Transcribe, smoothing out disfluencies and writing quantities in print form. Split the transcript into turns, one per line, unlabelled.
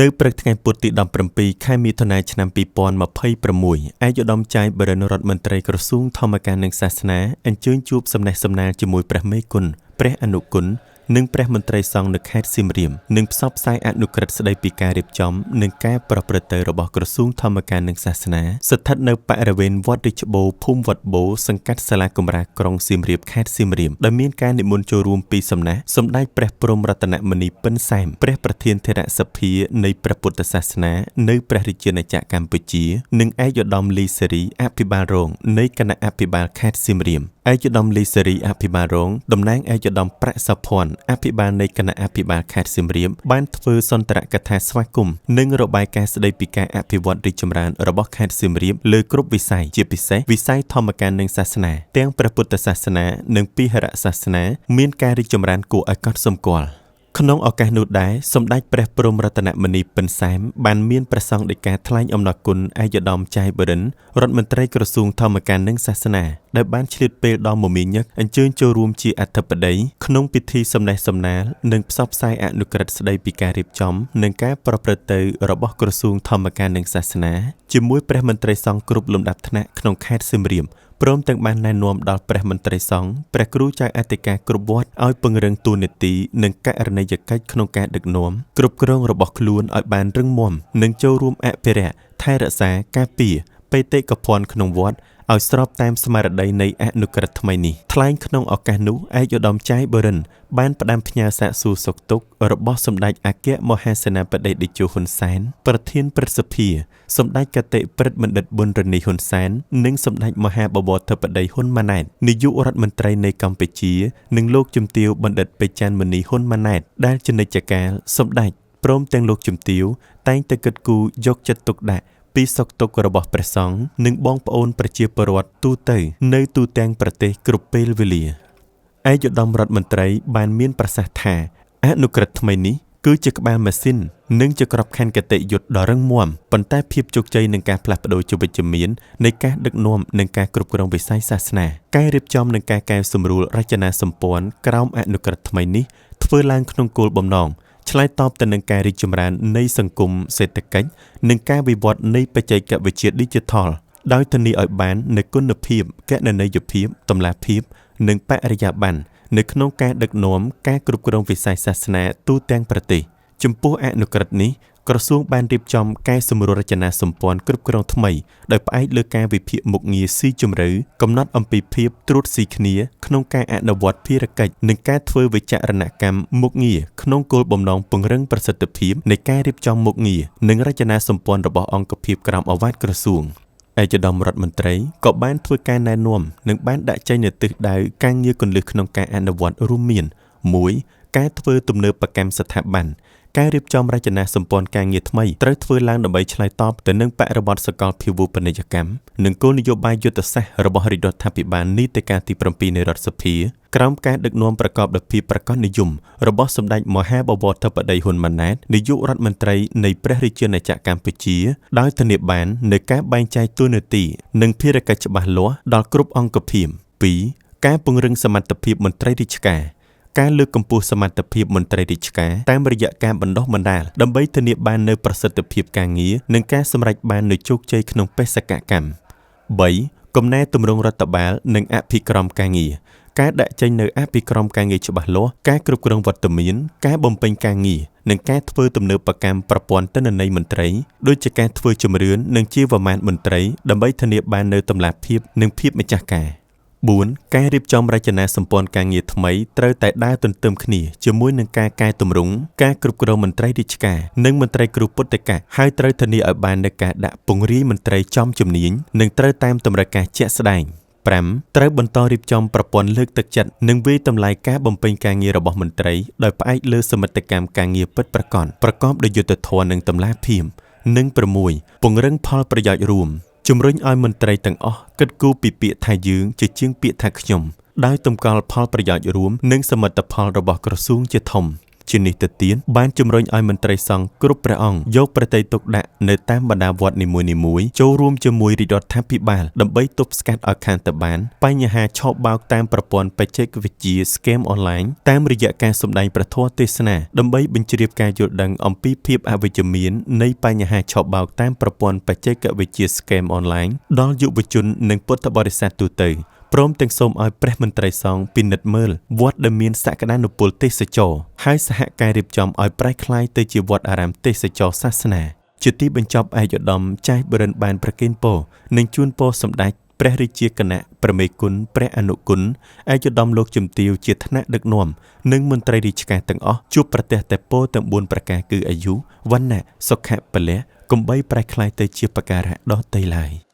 នៅព្រឹកថ្ងៃពុធទី17ខែមិថុនាឆ្នាំ2026ឯកឧត្តមចៅបរិនរដ្ឋមន្ត្រីក្រសួងធម្មការនិងសាសនាអញ្ជើញជួបសំណេះសំណាលជាមួយព្រះមេគុណព្រះអនុគុណនិងព្រះមន្ត្រីសង្ឃនៅខេត្តសៀមរាបនិងផ្សព្វផ្សាយអនុក្រឹត្យស្តីពីការរៀបចំនិងការប្រព្រឹត្តទៅរបស់ក្រសួងធម្មការនិងសាសនាស្ថិតនៅបរិវេណវត្តរាជបូរភូមិវត្តបូរសង្កាត់សាលាគម្រាក្រុងសៀមរាបខេត្តសៀមរាបដែលមានការនិមន្តចូលរួមពីសំណាក់សម្ដេចព្រះព្រហ្មរតនមុនីពិណសែមព្រះប្រធានធរសភានៃព្រះពុទ្ធសាសនានៅព្រះរាជាណាចក្រកម្ពុជានិងឯកឧត្តមលីសេរីអភិបាលរងនៃគណៈអភិបាលខេត្តសៀមរាបឯកឧត្តមលីសេរីអភិបាលរងតំណាងឯកឧត្តមប្រាក់សុភ័ណ្ឌអភិបាលនៃគណៈអភិបាលខេត្តសៀមរាបបានធ្វើសន្ទរកថាស្វាគមន៍និងរបាយការណ៍ស្តីពីការអភិវឌ្ឍរីកចម្រើនរបស់ខេត្តសៀមរាបលើគ្រប់វិស័យជាពិសេសវិស័យធម្មការនិងសាសនាទាំងព្រះពុទ្ធសាសនានិងពិហរសាសនាមានការរីកចម្រើនគួរឲ្យកត់សម្គាល់ក្នុងឱកាសនោះដែរសម្ដេចព្រះព្រហ្មរតនមុនីពិណសែមបានមានព្រះសង្ឃដីកាថ្លែងអំណរគុណឯកឧត្តមចៅបរិនរដ្ឋមន្ត្រីក្រសួងធម្មការនិងសាសនាដែលបានឆ្លៀតពេលដ៏មមាញឹកអញ្ជើញចូលរួមជាអធិបតីក្នុងពិធីសំណេះសំណាលនិងផ្សព្វផ្សាយអនុក្រឹត្យស្តីពីការរៀបចំនិងការប្រព្រឹត្តទៅរបស់ក្រសួងធម្មការនិងសាសនាជាមួយព្រះមន្ត្រីសង្ឃគ្រប់លំដាប់ថ្នាក់ក្នុងខេត្តសៀមរាបព្រមទាំងបានណែនាំដល់ព្រះមន្ត្រីសង្ឃព្រះគ្រូចៅអធិការគ្រប់វត្តឲ្យពង្រឹងតួនាទីនិងករណីយកិច្ចក្នុងការដឹកនាំគ្រប់គ្រងរបស់ខ្លួនឲ្យបានរឹងមាំនិងចូលរួមអភិរក្សថែរក្សាការពារបេតិកភណ្ឌក្នុងវត្តឲ្យស្របតាមស្មារតីនៃអនុក្រឹត្យថ្មីនេះថ្លែងក្នុងឱកាសនោះឯកឧត្តមចៅបរិនបានផ្ដាំផ្ញើសាកសួរសុខទុក្ខរបស់សម្ដេចអគ្គមហាសេនាបតីតេជោហ៊ុនសែនប្រធានព្រឹទ្ធសភាសម្ដេចកតេព្រឹទ្ធបណ្ឌិតប៊ុនរនីហ៊ុនសែននិងសម្ដេចមហាបវរធិបតីហ៊ុនម៉ាណែតនាយករដ្ឋមន្ត្រីនៃកម្ពុជានិងលោកជំទាវបណ្ឌិតពេជ្រច័ន្ទមុនីហ៊ុនម៉ាណែតដែលជានិច្ចកាលសម្ដេចព្រមទាំងលោកជំទាវតែងតែគិតគូរយកចិត្តទុកដាក់ពីសុខទុក្ខរបស់ព្រះសង្ឃនិងបងប្អូនប្រជាពលរដ្ឋទូទៅនៅទូទាំងប្រទេសគ្រប់ពេលវេលាឯកឧត្តមរដ្ឋមន្ត្រីបានមានប្រសាសន៍ថាអនុក្រឹត្យថ្មីនេះគឺជាក្បាលម៉ាស៊ីននិងជាក្របខ័ណ្ឌគតិយុត្តដ៏រឹងមាំប៉ុន្តែភាពជោគជ័យនឹងការផ្លាស់ប្ដូរជាវិជ្ជមាននៃការដឹកនាំនិងការគ្រប់គ្រងវិស័យសាសនាការរៀបចំនិងការកែសម្រួលរចនាសម្ព័ន្ធក្រោមអនុក្រឹត្យថ្មីនេះធ្វើឡើងក្នុងគោលបំណងឆ្លើយតបទៅនឹងការរីកចម្រើននៃសង្គមសេដ្ឋកិច្ចនិងការវិវត្តនៃបច្ចេកវិទ្យា Digital ដោយធានាឲ្យបាននូវគុណភាពគណនេយ្យភាពតម្លាភាពនិងបរិយាបន្ននៅក្នុងការដឹកនាំការគ្រប់គ្រងវិស័យសាសនាទូទាំងប្រទេសចំពោះអនុក្រឹត្យនេះក្រសួងបានរៀបចំកែសម្រួលរចនាសម្ព័ន្ធគ្រប់គ្រងថ្មីដោយផ្អែកលើការវិភាគមុខងារស៊ីជម្រៅកំណត់អំពីភាពត្រួតស៊ីគ្នាក្នុងការអនុវត្តភារកិច្ចនិងការធ្វើវិចារណកម្មមុខងារក្នុងគោលបំណងពង្រឹងប្រសិទ្ធភាពនៃការរៀបចំមុខងារនិងរចនាសម្ព័ន្ធរបស់អង្គភាពក្រមអាវ៉ាតក្រសួងឯកឧត្តមរដ្ឋមន្ត្រីក៏បានធ្វើការណែនាំនិងបានដាក់ចេញនូវទិសដៅការងារគន្លឹះក្នុងការអនុវត្តរួមមាន 1. ការធ្វើទំនើបកម្មស្ថាប័នការរៀបចំរចនាសម្ព័ន្ធការងារថ្មីត្រូវធ្វើឡើងដើម្បីឆ្លើយតបទៅនឹងបរិបទសកលភាវូបនីយកម្មនិងគោលនយោបាយយុទ្ធសាស្ត្ររបស់រាជរដ្ឋាភិបាលនីតិកាលទី7នៃរដ្ឋសភាក្រោមការដឹកនាំប្រកបដោយភាពប្រាកដនិយមរបស់សម្ដេចមហាបវរធិបតីហ៊ុនម៉ាណែតនាយករដ្ឋមន្ត្រីនៃព្រះរាជាណាចក្រកម្ពុជាដោយធានាបាននូវការបែងចែកតួនាទីនិងភារកិច្ចច្បាស់លាស់ដល់គ្រប់អង្គភាព 2. ការពង្រឹងសមត្ថភាពមន្ត្រីរាជការការលើកកម្ពស់សមត្ថភាពមន្ត្រីរាជការតាមរយៈការបណ្ដុះបណ្ដាលដើម្បីធានាបាននូវប្រសិទ្ធភាពការងារនិងការសម្រេចបាននូវជោគជ័យក្នុងបេសកកម្ម 3. កំណែទម្រង់រដ្ឋបាលនិងអភិក្រមការងារការដាក់ចេញនូវអភិក្រមការងារច្បាស់លាស់ការគ្រប់គ្រងវត្តមានការបំពេញការងារនិងការធ្វើទំនើបកម្មប្រព័ន្ធទិន្នន័យមន្ត្រីដូចជាការធ្វើជំរឿននិងជាវម៉ានមន្ត្រីដើម្បីធានាបាននូវតម្លាភាពនិងភាពម្ចាស់ការ 4. ការរៀបចំរចនាសម្ព័ន្ធការងារថ្មីត្រូវតែដើរទន្ទឹមគ្នាជាមួយនឹងការកែទម្រង់ការគ្រប់គ្រងមន្ត្រីរាជការនិងមន្ត្រីគ្រូពុទ្ធិកហើយត្រូវធានាឲ្យបាននូវការដាក់ពង្រាយមន្ត្រីចំជំនាញនិងត្រូវតាមតម្រូវការជាក់ស្ដែង 5. ត្រូវបន្តរៀបចំប្រព័ន្ធលើកទឹកចិត្តនិងវាយតម្លៃការបំពេញការងាររបស់មន្ត្រីដោយផ្អែកលើសមិទ្ធកម្មការងារពិតប្រាកដប្រកបដោយយុត្តិធម៌និងតម្លាភាពនិង 6. ពង្រឹងផលប្រយោជន៍រួមជំរុញឲ្យមន្ត្រីទាំងអស់គិតគូរពីពាក្យថាយើងជាជាងពាក្យថាខ្ញុំដោយតម្កល់ផលប្រយោជន៍រួមនិងសមិទ្ធផលរបស់ក្រសួងជាធំ ជានេះទៅទៀតបានជំរុញឲ្យមន្ត្រីសង្ឃគ្រប់ព្រះអង្គយកប្រតិទុកដាក់នៅតាមបណ្ដាវត្តនីមួយៗចូលរួមជាមួយរាជរដ្ឋាភិបាលដើម្បីទប់ស្កាត់ឲ្យខានទៅបានបញ្ហាឆបោកតាមប្រព័ន្ធបច្ចេកវិទ្យា scam online តាមរយៈការសម្ដែងព្រះធម៌ទេសនាដើម្បីបញ្ជ្រាបការយល់ដឹងអំពីភាពអវិជ្ជមាននៃបញ្ហាឆបោកតាមប្រព័ន្ធបច្ចេកវិទ្យា scam online ដល់យុវជននិងពុទ្ធបរិស័ទទូទៅព្រមទាំងសូមឲ្យព្រះមន្ត្រីសង្ឃពិនិត្យមើលវត្តដែលមានសក្តានុពលទេសចរហើយសហការរៀបចំឲ្យប្រែក្លាយទៅជាវត្តអារាមទេសចរសាសនាជាទីបញ្ចប់ឯកឧត្តមចៅបរិនបានប្រគេនពរនិងជូនពរសម្ដេចព្រះរាជាគណៈប្រមេគុណព្រះអនុគុណឯកឧត្តមលោកជំទាវជាថ្នាក់ដឹកនាំនិងមន្ត្រីរាជការទាំងអស់ជួបប្រទះតែពរទាំង4ប្រការគឺអាយុវណ្ណៈសុខៈពលៈកុំបីប្រែក្លាយទៅជាបការៈដទៃឡើយ